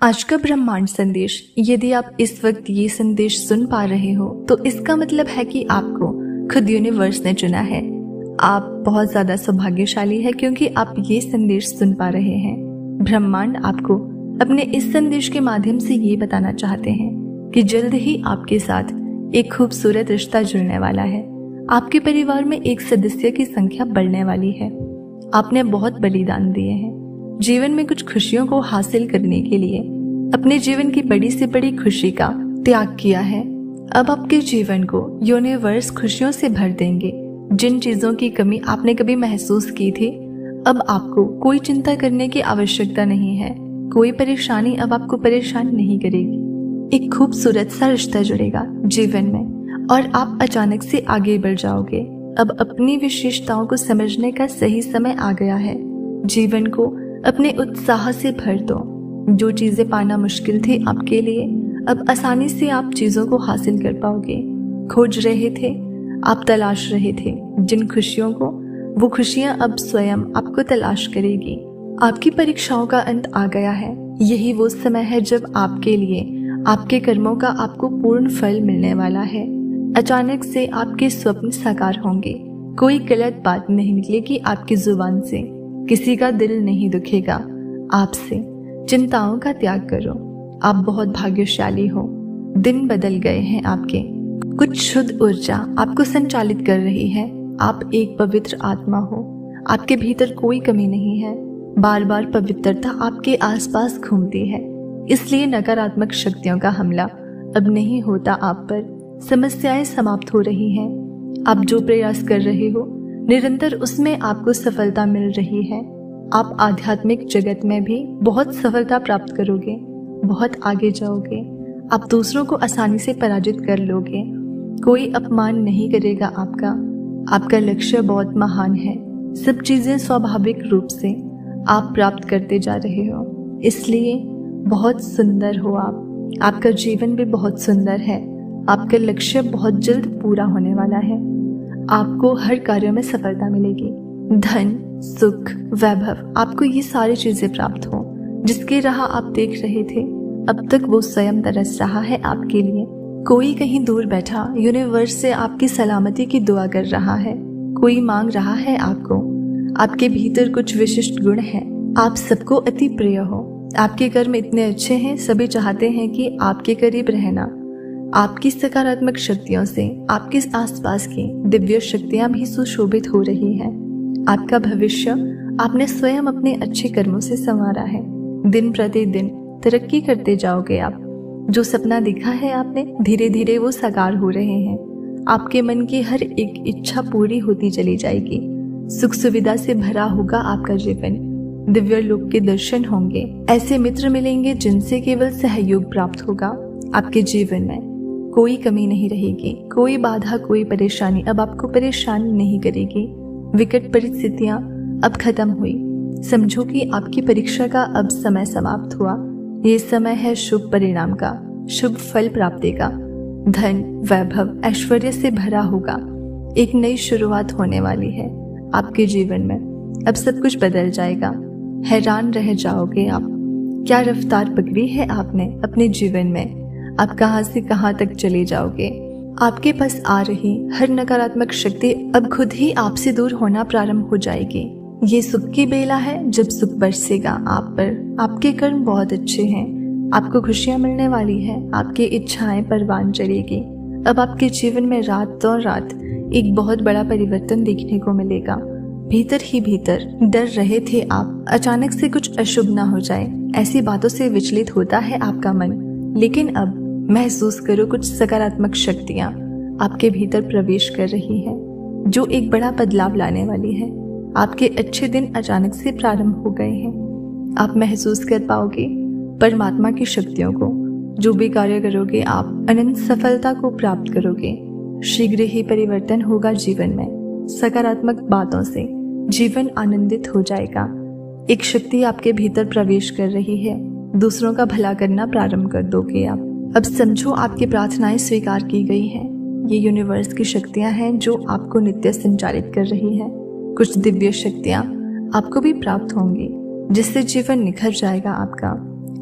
आज का ब्रह्मांड संदेश। यदि आप इस वक्त ये संदेश सुन पा रहे हो तो इसका मतलब है कि आपको खुद यूनिवर्स ने चुना है। आप बहुत ज्यादा सौभाग्यशाली है क्योंकि आप ये संदेश सुन पा रहे हैं। ब्रह्मांड आपको अपने इस संदेश के माध्यम से ये बताना चाहते हैं कि जल्द ही आपके साथ एक खूबसूरत रिश्ता जुड़ने वाला है। आपके परिवार में एक सदस्य की संख्या बढ़ने वाली है। आपने बहुत बलिदान दिए हैं जीवन में कुछ खुशियों को हासिल करने के लिए। अपने जीवन की बड़ी से बड़ी खुशी का त्याग किया है। अब आपके जीवन को यूनिवर्स खुशियों से भर देंगे। जिन चीजों की कमी आपने कभी महसूस की थी, अब आपको कोई चिंता करने की आवश्यकता नहीं है। कोई परेशानी अब आपको परेशान नहीं करेगी। एक खूबसूरत सा रिश्ता जुड़ेगा जीवन में और आप अचानक से आगे बढ़ जाओगे। अब अपनी विशेषताओं को समझने का सही समय आ गया है। जीवन को अपने उत्साह से भर दो। जो चीजें पाना मुश्किल थी आपके लिए, अब आसानी से आप चीजों को हासिल कर पाओगे। खोज रहे थे, आप तलाश रहे थे जिन खुशियों को, वो खुशियां अब स्वयं आपको तलाश करेगी। आपकी परीक्षाओं का अंत आ गया है। यही वो समय है जब आपके लिए आपके कर्मों का आपको पूर्ण फल मिलने वाला है। अचानक से आपके स्वप्न साकार होंगे। कोई गलत बात नहीं निकलेगी आपकी जुबान से। किसी का दिल नहीं दुखेगा आपसे। चिंताओं का त्याग करो। आप बहुत भाग्यशाली हो। दिन बदल गए हैं आपके। कुछ शुद्ध ऊर्जा आपको संचालित कर रही है। आप एक पवित्र आत्मा हो। आपके भीतर कोई कमी नहीं है। बार बार पवित्रता आपके आसपास घूमती है। इसलिए नकारात्मक शक्तियों का हमला अब नहीं होता आप पर। समस्याएं समाप्त हो रही हैं। आप जो प्रयास कर रहे हो निरंतर उसमें आपको सफलता मिल रही है। आप आध्यात्मिक जगत में भी बहुत सफलता प्राप्त करोगे। बहुत आगे जाओगे। आप दूसरों को आसानी से पराजित कर लोगे। कोई अपमान नहीं करेगा आपका। आपका लक्ष्य बहुत महान है। सब चीजें स्वाभाविक रूप से आप प्राप्त करते जा रहे हो। इसलिए बहुत सुंदर हो आप। आपका जीवन भी बहुत सुंदर है। आपका लक्ष्य बहुत जल्द पूरा होने वाला है। आपको हर कार्य में सफलता मिलेगी। धन, सुख, वैभव, आपको ये सारी चीजें प्राप्त हो। जिसकी राह आप देख रहे थे, अब तक वो स्वयं तरस रहा है आपके लिए। कोई कहीं दूर बैठा यूनिवर्स से आपकी सलामती की दुआ कर रहा है। कोई मांग रहा है आपको। आपके भीतर कुछ विशिष्ट गुण हैं। आप सबको अति प्रिय हो। आपके कर्म इतने अच्छे हैं, सभी चाहते हैं कि आपके करीब रहना। आपकी सकारात्मक शक्तियों से आपके आसपास की दिव्य शक्तियां भी सुशोभित हो रही हैं। आपका भविष्य आपने स्वयं अपने अच्छे कर्मों से संवारा है। दिन प्रतिदिन तरक्की करते जाओगे आप। जो सपना देखा है आपने, धीरे धीरे वो साकार हो रहे हैं। आपके मन की हर एक इच्छा पूरी होती चली जाएगी। सुख सुविधा से भरा होगा आपका जीवन। दिव्य लोक के दर्शन होंगे। ऐसे मित्र मिलेंगे जिनसे केवल सहयोग प्राप्त होगा। आपके जीवन में कोई कमी नहीं रहेगी। कोई बाधा, कोई परेशानी अब आपको परेशान नहीं करेगी। विकट परिस्थितियां अब खत्म हुई। समझो कि आपकी परीक्षा का अब समय समाप्त हुआ। ये समय है शुभ परिणाम का, शुभ फल प्राप्ति का। धन, वैभव, ऐश्वर्य से भरा होगा। एक नई शुरुआत होने वाली है आपके जीवन में। अब सब कुछ बदल जाएगा। हैरान रह जाओगे आप। क्या रफ्तार पकड़ी है आपने अपने जीवन में। आप कहां से कहां तक चले जाओगे। आपके पास आ रही हर नकारात्मक शक्ति अब खुद ही आपसे दूर होना प्रारंभ हो जाएगी। ये सुख की बेला है जब सुख बरसेगा आप पर। आपके कर्म बहुत अच्छे हैं। आपको खुशियां मिलने वाली है। आपकी इच्छाएं परवान चलेगी। अब आपके जीवन में रातों रात एक बहुत बड़ा परिवर्तन देखने को मिलेगा। भीतर ही भीतर डर रहे थे आप, अचानक से कुछ अशुभ ना हो जाए, ऐसी बातों से विचलित होता है आपका मन। लेकिन अब महसूस करो, कुछ सकारात्मक शक्तियां आपके भीतर प्रवेश कर रही है जो एक बड़ा बदलाव लाने वाली है। आपके अच्छे दिन अचानक से प्रारंभ हो गए हैं। आप महसूस कर पाओगे परमात्मा की शक्तियों को। जो भी कार्य करोगे आप अनंत सफलता को प्राप्त करोगे। शीघ्र ही परिवर्तन होगा जीवन में। सकारात्मक बातों से जीवन आनंदित हो जाएगा। एक शक्ति आपके भीतर प्रवेश कर रही है। दूसरों का भला करना प्रारंभ कर दोगे आप। अब समझो आपकी प्रार्थनाएं स्वीकार की गई हैं। ये यूनिवर्स की शक्तियां हैं जो आपको नित्य संचालित कर रही हैं। कुछ दिव्य शक्तियां आपको भी प्राप्त होंगी जिससे जीवन निखर जाएगा आपका।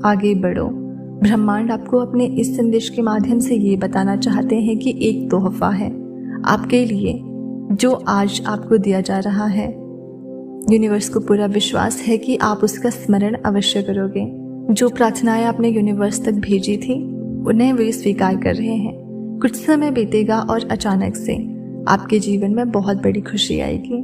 आगे बढ़ो। ब्रह्मांड आपको अपने इस संदेश के माध्यम से ये बताना चाहते हैं कि एक तोहफा है आपके लिए जो आज आपको दिया जा रहा है। यूनिवर्स को पूरा विश्वास है कि आप उसका स्मरण अवश्य करोगे। जो प्रार्थनाएं आपने यूनिवर्स तक भेजी थी उन्हें वे स्वीकार कर रहे हैं। कुछ समय बीतेगा और अचानक से आपके जीवन में बहुत बड़ी खुशी आएगी।